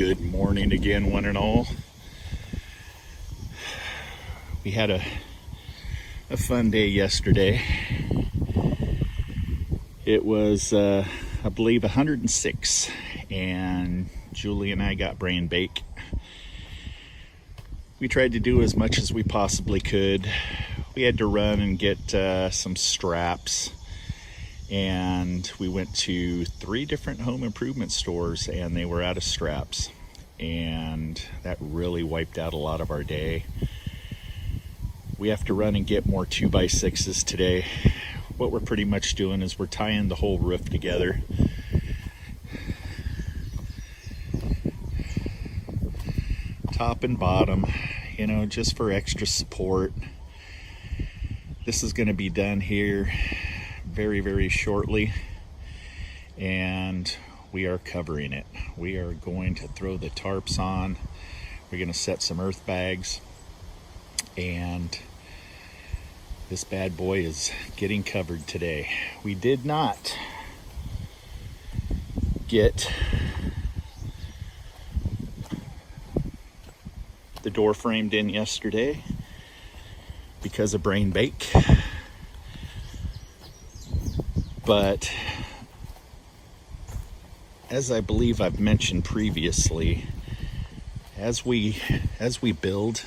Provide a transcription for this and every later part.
Good morning again, one and all. We had a fun day yesterday. It was, I believe, 106, and Julie and I got brain bake. We tried to do as much as we possibly could. We had to run and get some straps, and we went to 3 different home improvement stores and they were out of straps, and that really wiped out a lot of our day. We have to run and get more 2x6s today. What we're pretty much doing is we're tying the whole roof together. Top and bottom, just for extra support. This is going to be done here very, very shortly, and we are covering it. We are going to throw the tarps on. We're going to set some earth bags, and this bad boy is getting covered today. We did not get the door framed in yesterday because of brain bake, but as I believe I've mentioned previously, as we build,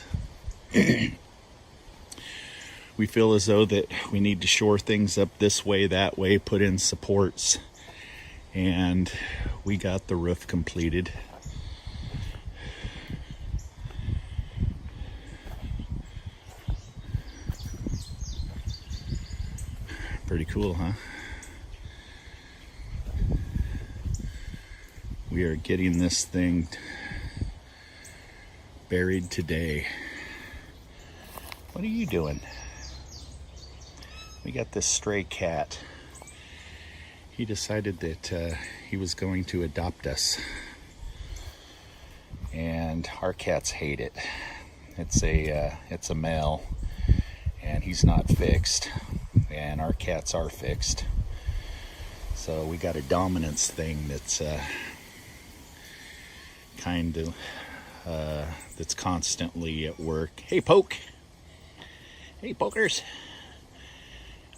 we feel as though that we need to shore things up this way, that way, put in supports, and we got the roof completed. Pretty cool, huh? We are getting this thing buried today. What are you doing? We got this stray cat. He decided that he was going to adopt us, and our cats hate it. It's a male, and he's not fixed, and our cats are fixed. So we got a dominance thing that's that's constantly at work. Hey, Poke. Hey, Pokers.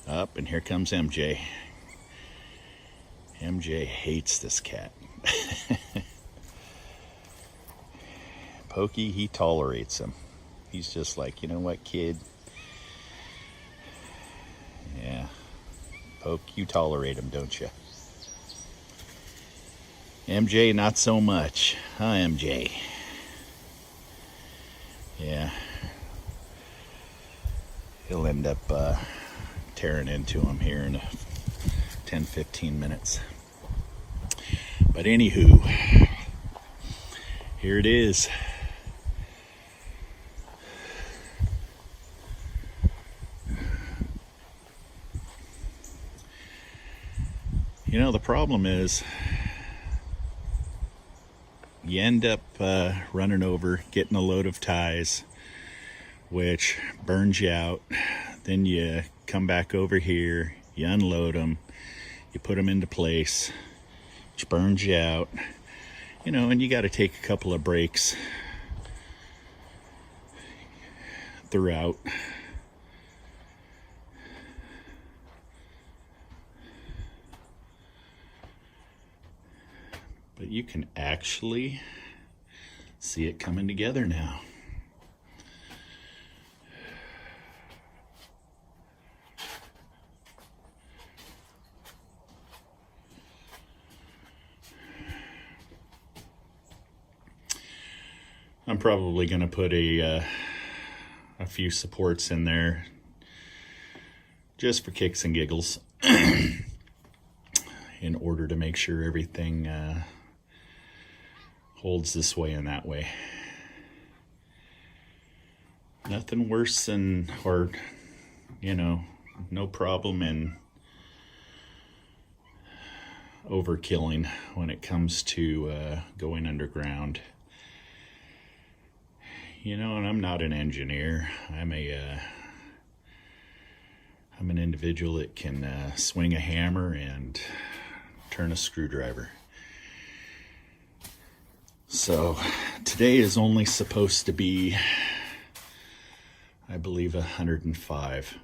Up, and here comes MJ. MJ hates this cat. Pokey, he tolerates him. He's just like, you know what, kid? Yeah. Poke, you tolerate him, don't you? MJ, not so much. Huh, MJ? Yeah. He'll end up tearing into him here in 10-15 minutes. But anywho, here it is. The problem is you end up running over, getting a load of ties, which burns you out. Then you come back over here, you unload them, you put them into place, which burns you out, and you got to take a couple of breaks throughout. But you can actually see it coming together now. I'm probably going to put a few supports in there just for kicks and giggles in order to make sure everything holds this way and that way. Nothing worse than, no problem in overkilling when it comes to going underground. And I'm not an engineer. I'm an individual that can swing a hammer and turn a screwdriver. So today is only supposed to be, I believe, 105.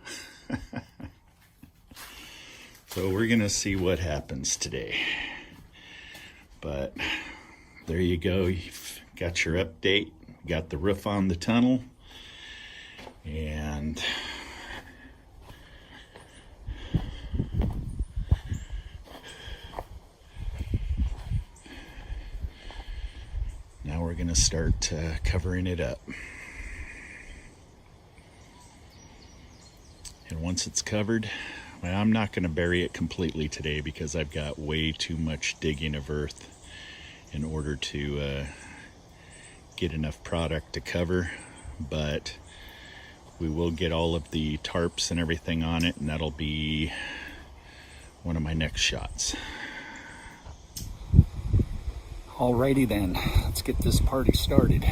So we're gonna see what happens today. But there you go, you've got your update, got the roof on the tunnel, and now we're gonna start covering it up. And once it's covered, well, I'm not gonna bury it completely today because I've got way too much digging of earth in order to get enough product to cover, but we will get all of the tarps and everything on it, and that'll be one of my next shots. Alrighty then, let's get this party started.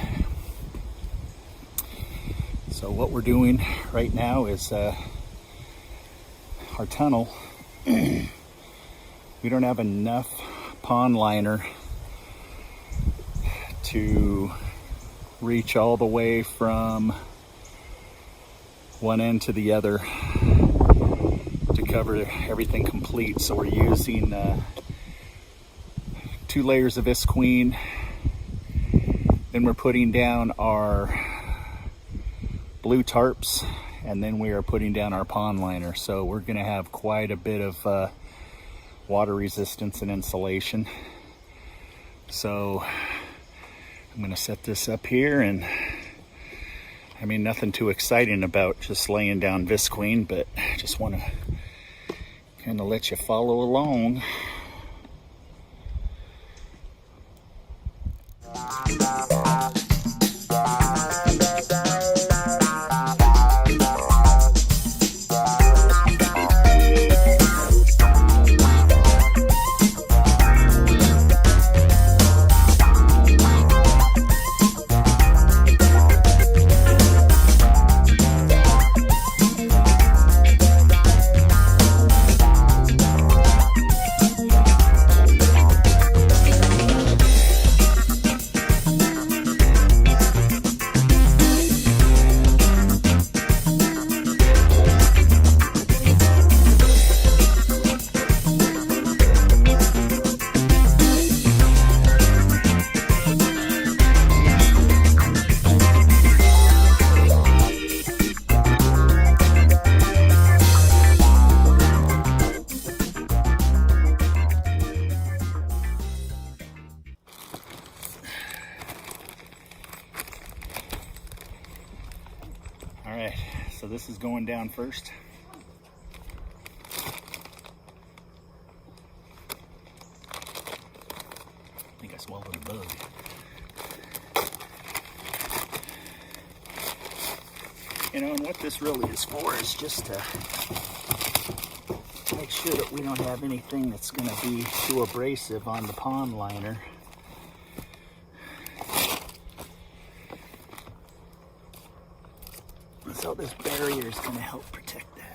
So what we're doing right now is our tunnel. We don't have enough pond liner to reach all the way from one end to the other to cover everything complete. So we're using 2 layers of Visqueen. Then we're putting down our blue tarps, and then we are putting down our pond liner. So we're going to have quite a bit of water resistance and insulation. So I'm going to set this up here, and I mean, nothing too exciting about just laying down Visqueen, but I just want to kind of let you follow along. Alright, so this is going down first. I think I swallowed a bug. You know, and what this really is for is just to make sure that we don't have anything that's going to be too abrasive on the pond liner. So this barrier is going to help protect that.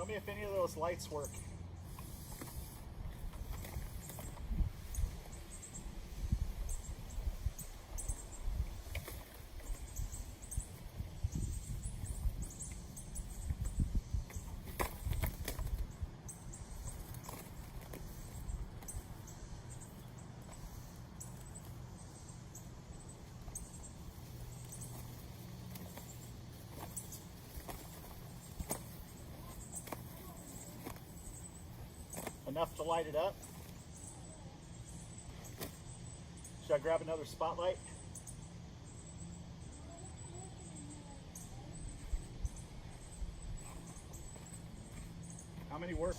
Tell me if any of those lights work. Enough to light it up. Should I grab another spotlight? How many work?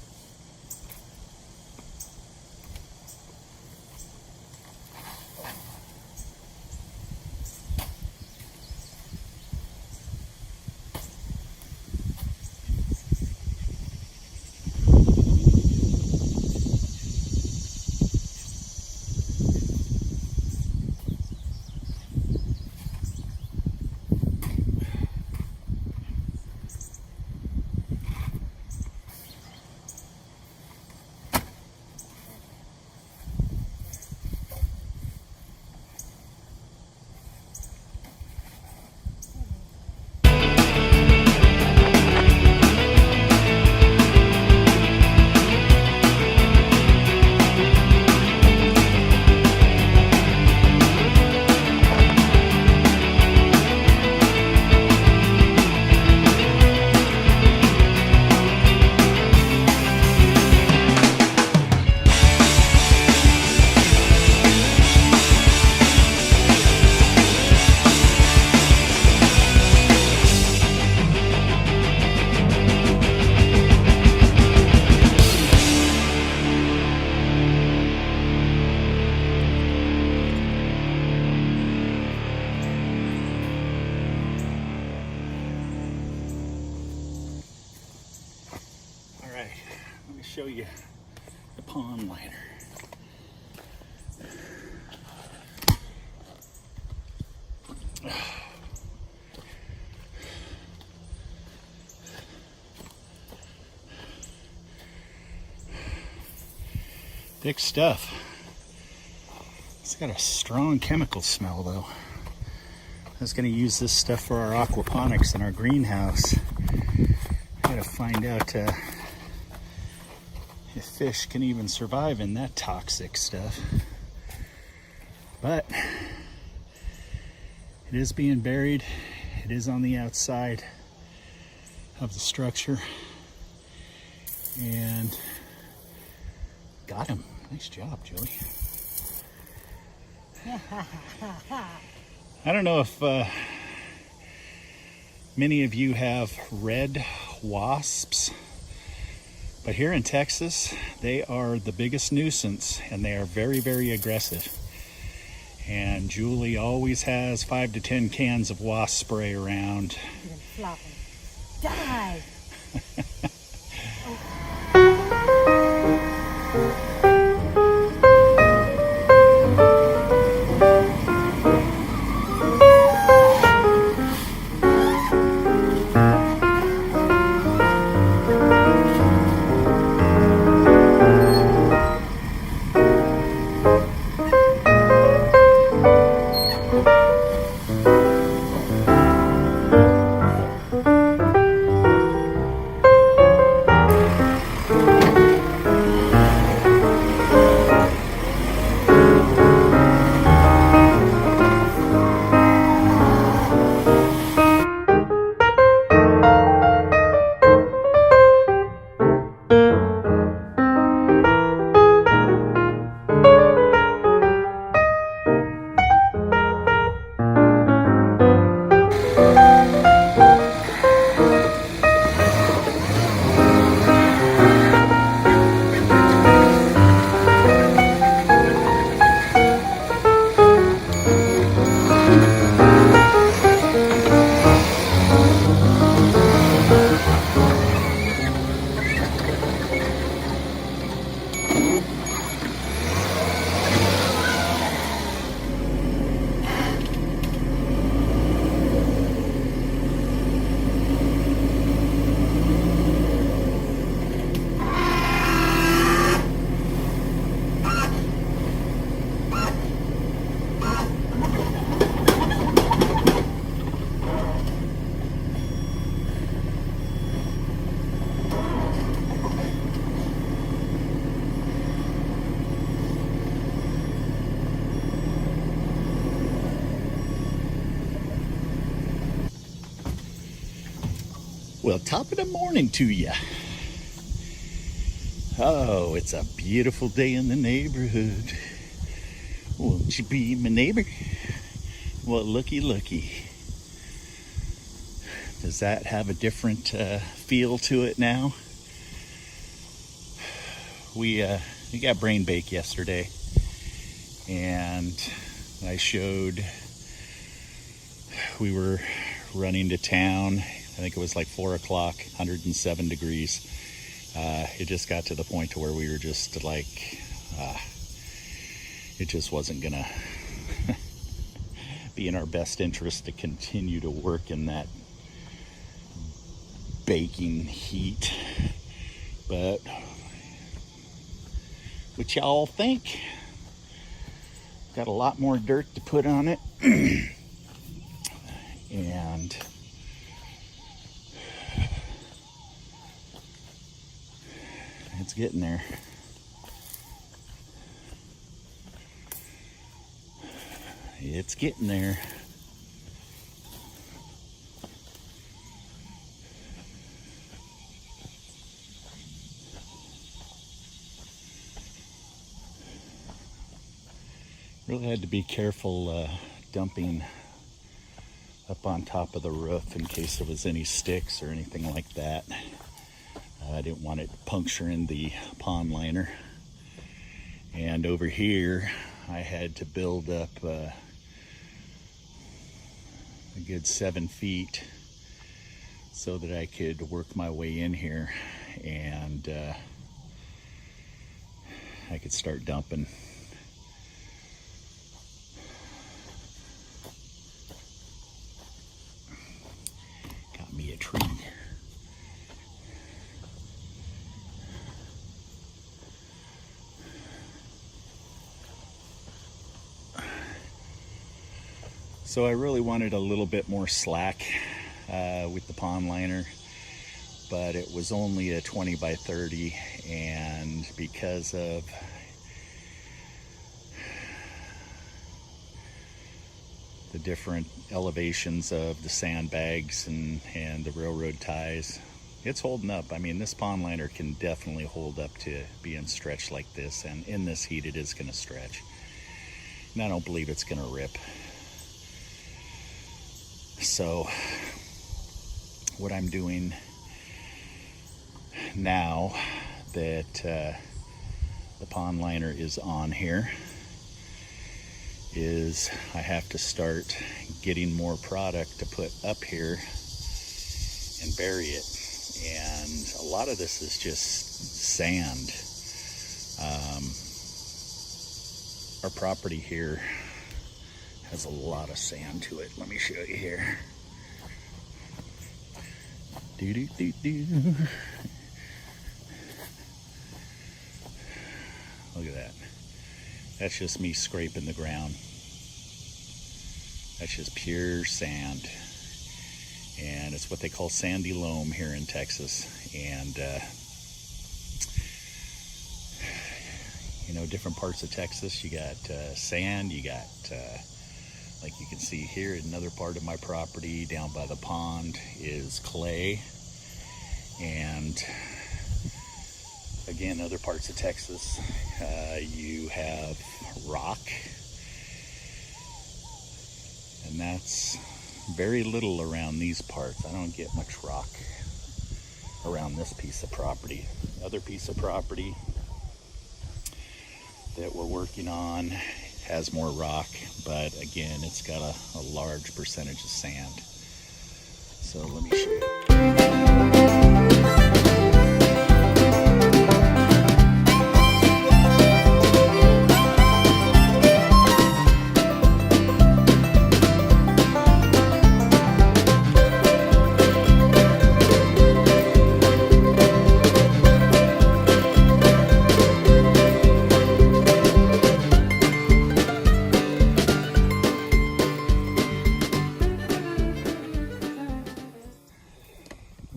Let me show you the pond liner. Thick stuff. It's got a strong chemical smell though. I was going to use this stuff for our aquaponics in our greenhouse. I gotta find out if fish can even survive in that toxic stuff. But it is being buried. It is on the outside of the structure. And got him. Nice job, Julie. I don't know if many of you have red wasps, but here in Texas, they are the biggest nuisance and they are very, very aggressive. And Julie always has 5 to 10 cans of wasp spray around. Die! Well, top of the morning to ya. Oh, it's a beautiful day in the neighborhood. Won't you be my neighbor? Well, looky. Does that have a different feel to it now? We got brain bake yesterday, and I showed we were running to town. I think it was like 4 o'clock, 107 degrees. It just got to the point to where we were just like, it just wasn't gonna be in our best interest to continue to work in that baking heat. But what y'all think? Got a lot more dirt to put on it. And it's getting there. It's getting there. Really had to be careful dumping up on top of the roof in case there was any sticks or anything like that. I didn't want it puncturing the pond liner. And over here, I had to build up a good 7 feet so that I could work my way in here and I could start dumping. Got me a tree. So I really wanted a little bit more slack with the pond liner, but it was only a 20 by 30, and because of the different elevations of the sandbags and the railroad ties, it's holding up. I mean, this pond liner can definitely hold up to being stretched like this, and in this heat it is going to stretch. And I don't believe it's going to rip. So what I'm doing now that the pond liner is on here is I have to start getting more product to put up here and bury it. And a lot of this is just sand. Our property here has a lot of sand to it. Let me show you here. Look at that. That's just me scraping the ground. That's just pure sand. And it's what they call sandy loam here in Texas. And you know, different parts of Texas, you got sand, you got like you can see here, another part of my property down by the pond is clay. And again, other parts of Texas, you have rock. And that's very little around these parts. I don't get much rock around this piece of property. Other piece of property that we're working on has more rock, but again, it's got a large percentage of sand. So let me show you.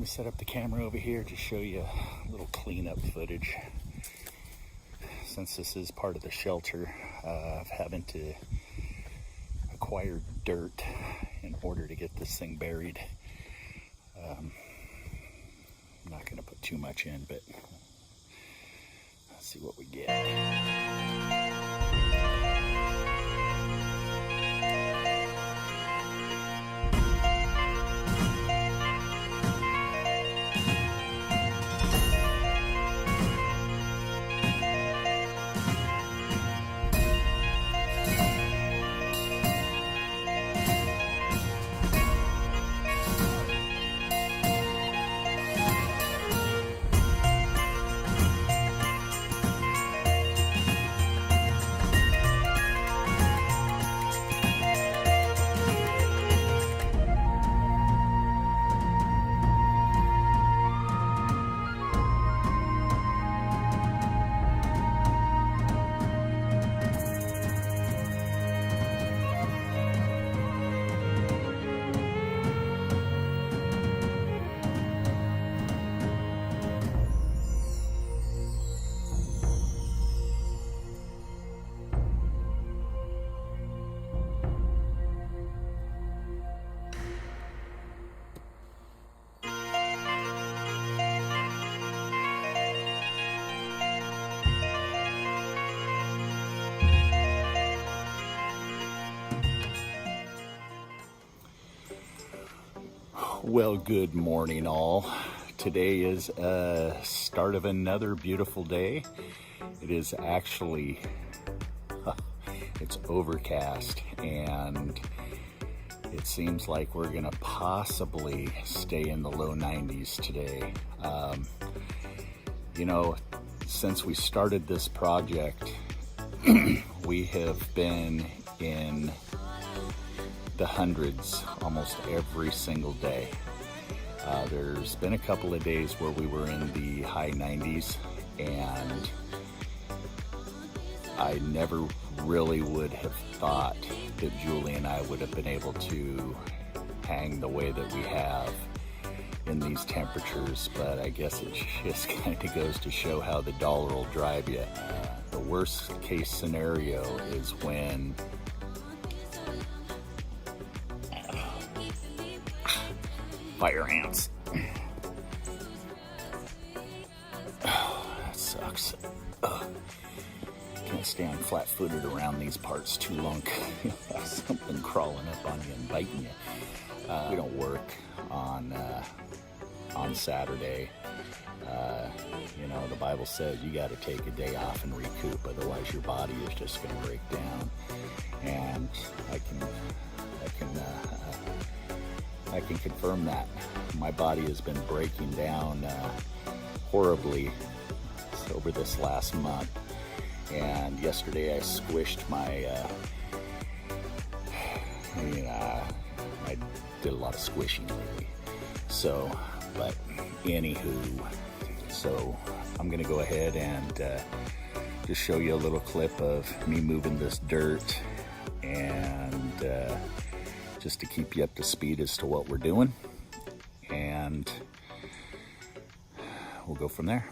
Set up the camera over here to show you a little cleanup footage. Since this is part of the shelter of having to acquire dirt in order to get this thing buried, I'm not going to put too much in, but let's see what we get. Well, good morning all. Today is a start of another beautiful day. It is actually, it's overcast, and it seems like we're gonna possibly stay in the low 90s today. You know, since we started this project, we have been in the hundreds almost every single day. There's been a couple of days where we were in the high 90s, and I never really would have thought that Julie and I would have been able to hang the way that we have in these temperatures, but I guess it just kind of goes to show how the dollar will drive you. The worst case scenario is when fire ants. Oh, that sucks. Can't stand flat-footed around these parts too long. You'll have something crawling up on you and biting you. We don't work on Saturday. You know, the Bible says you got to take a day off and recoup, otherwise your body is just going to break down. And I can confirm that my body has been breaking down horribly over this last month. And yesterday I squished my I did a lot of squishing lately. So, but anywho, so I'm gonna go ahead and just show you a little clip of me moving this dirt, and just to keep you up to speed as to what we're doing, and we'll go from there.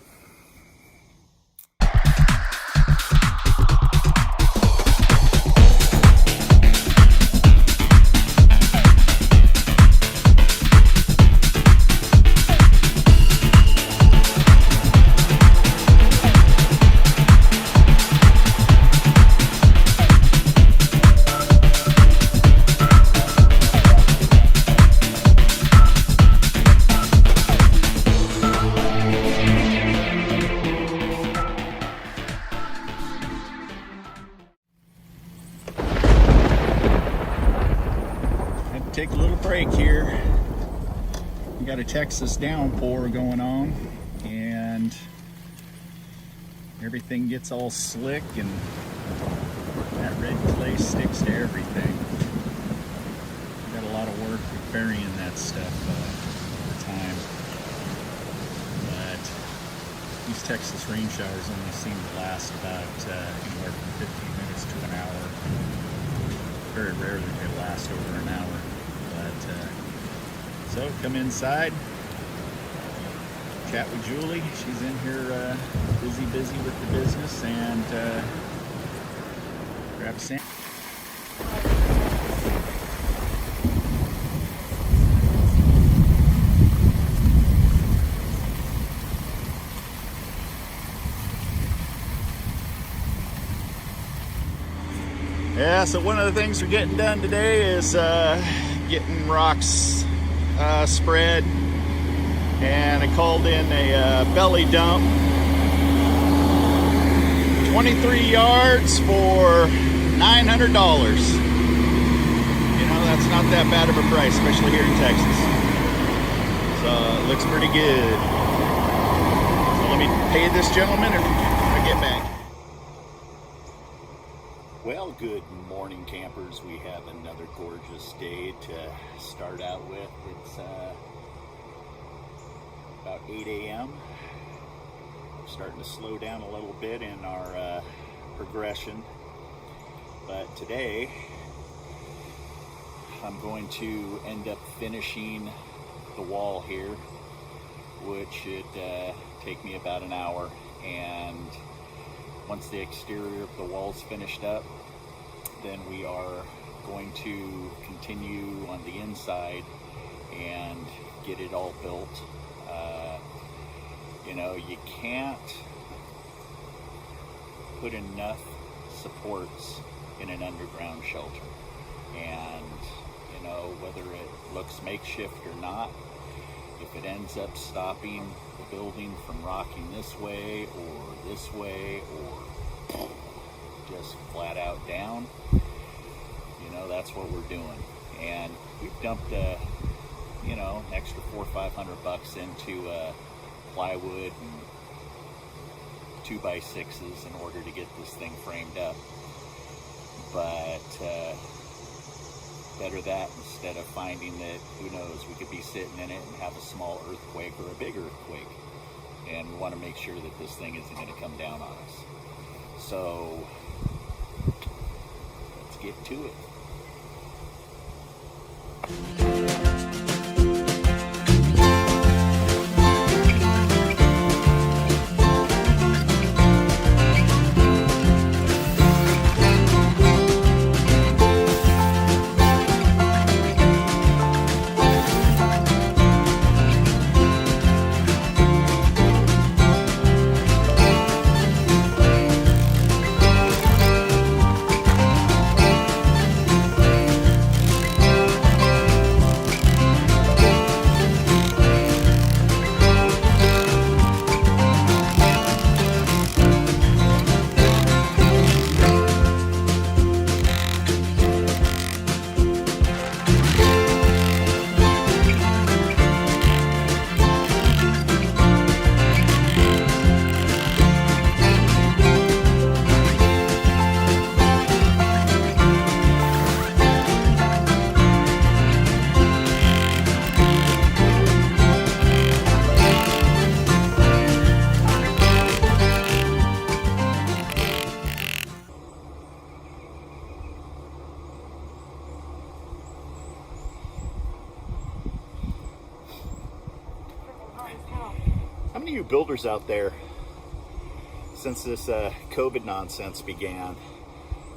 Take a little break here. We got a Texas downpour going on, and everything gets all slick, and that red clay sticks to everything. We got a lot of work burying that stuff over time. But these Texas rain showers only seem to last about anywhere from 15 minutes to an hour. Very rarely they last over an hour. So come inside, chat with Julie. She's in here busy with the business, and grab a sandwich. Yeah, so one of the things we're getting done today is getting rocks spread, and I called in a belly dump. 23 yards for $900. You know, that's not that bad of a price, especially here in Texas. So it looks pretty good. So let me pay this gentleman and I get back. Well, good morning, campers. We have another gorgeous day to start out with. It's about 8 a.m. We're starting to slow down a little bit in our progression. But today, I'm going to end up finishing the wall here, which should take me about an hour. And once the exterior of the wall's finished up, then we are going to continue on the inside and get it all built. You know, you can't put enough supports in an underground shelter. And, you know, whether it looks makeshift or not, if it ends up stopping the building from rocking this way or just flat out down, you know, that's what we're doing. And we've dumped an extra $400 or $500 into plywood and 2x6s in order to get this thing framed up. But better that instead of finding that, who knows, we could be sitting in it and have a small earthquake or a big earthquake. And we want to make sure that this thing isn't going to come down on us. So let's get to it. How many of you builders out there, since this COVID nonsense began,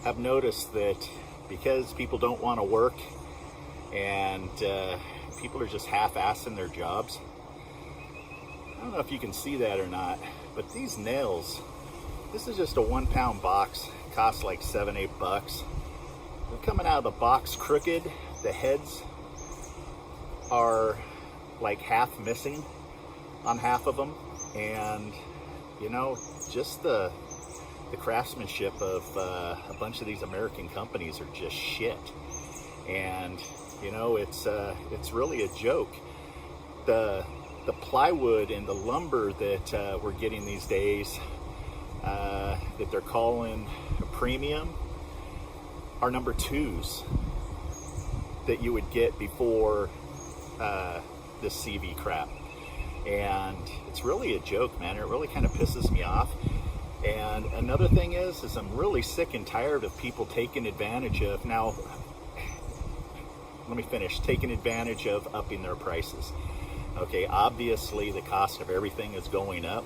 have noticed that because people don't want to work and people are just half-assing their jobs? I don't know if you can see that or not, but these nails, this is just a 1-pound box, costs like $7-8. They're coming out of the box crooked. The heads are like half missing on half of them, and you know, just the craftsmanship of a bunch of these American companies are just shit. And you know, it's really a joke. The plywood and the lumber that we're getting these days, that they're calling a premium, are number 2s that you would get before this CV crap. And it's really a joke, man. It really kind of pisses me off. And another thing is I'm really sick and tired of people taking advantage of, now, let me finish, taking advantage of upping their prices. Okay, obviously the cost of everything is going up,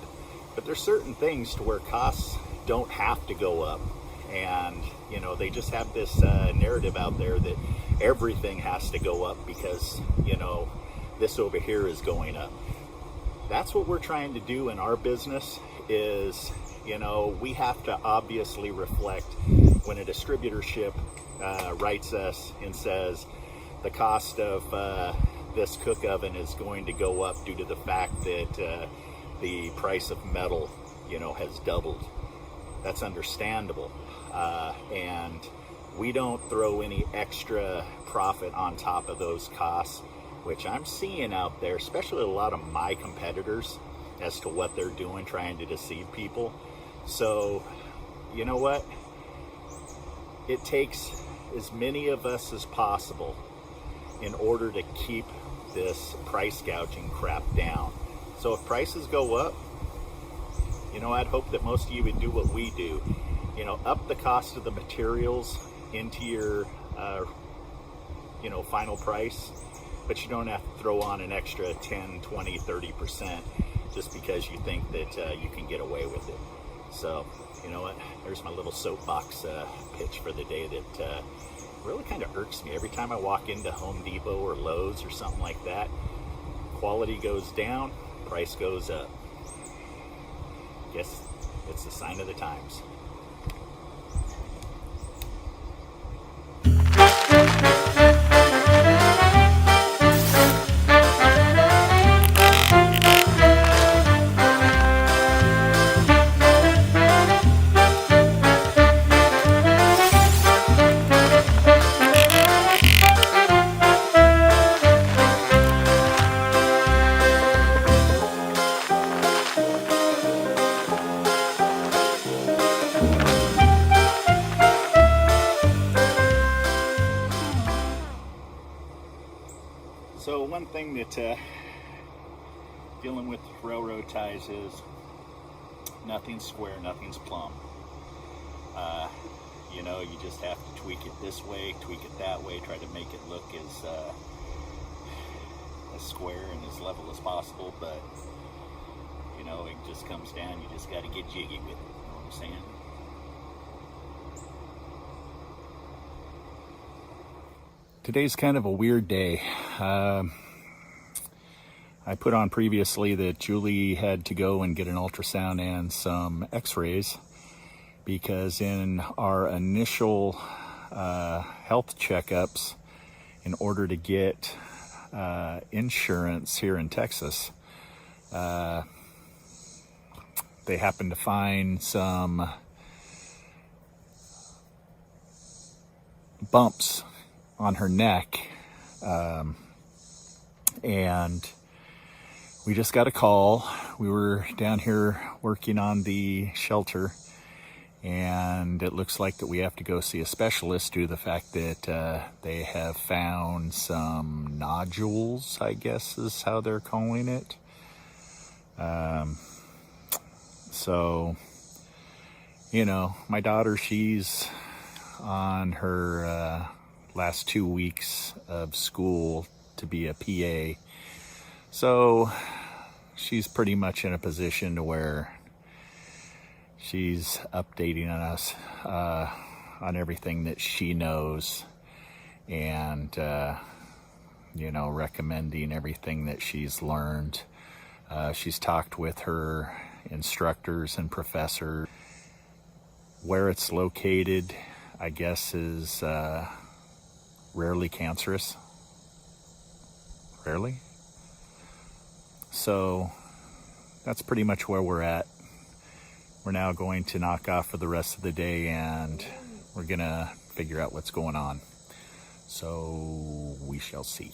but there's certain things to where costs don't have to go up. And, you know, they just have this narrative out there that everything has to go up because, you know, this over here is going up. That's what we're trying to do in our business is, you know, we have to obviously reflect when a distributorship writes us and says the cost of this cook oven is going to go up due to the fact that the price of metal, has doubled. That's understandable. And we don't throw any extra profit on top of those costs, which I'm seeing out there, especially a lot of my competitors, as to what they're doing, trying to deceive people. So, you know what? It takes as many of us as possible in order to keep this price gouging crap down. So if prices go up, I'd hope that most of you would do what we do. Up the cost of the materials into your, final price, but you don't have to throw on an extra 10, 20, 30% just because you think that you can get away with it. So, you know what? There's my little soapbox pitch for the day that really kind of irks me. Every time I walk into Home Depot or Lowe's or something like that, quality goes down, price goes up. Guess it's the sign of the times. So one thing that dealing with railroad ties is nothing's square, nothing's plumb. You just have to tweak it this way, tweak it that way, try to make it look as square and as level as possible, but it just comes down, you just got to get jiggy with it, you know what I'm saying? Today's kind of a weird day. I put on previously that Julie had to go and get an ultrasound and some x-rays because in our initial health checkups, in order to get insurance here in Texas, they happened to find some bumps on her neck, and we just got a call. We were down here working on the shelter, and it looks like that we have to go see a specialist due to the fact that they have found some nodules, I guess is how they're calling it. So, my daughter, she's on her last 2 weeks of school to be a PA. So she's pretty much in a position to where she's updating on us on everything that she knows and, recommending everything that she's learned. She's talked with her instructors and professors. Where it's located, I guess, is rarely cancerous. Rarely. So that's pretty much where we're at. We're now going to knock off for the rest of the day and we're gonna figure out what's going on. So we shall see.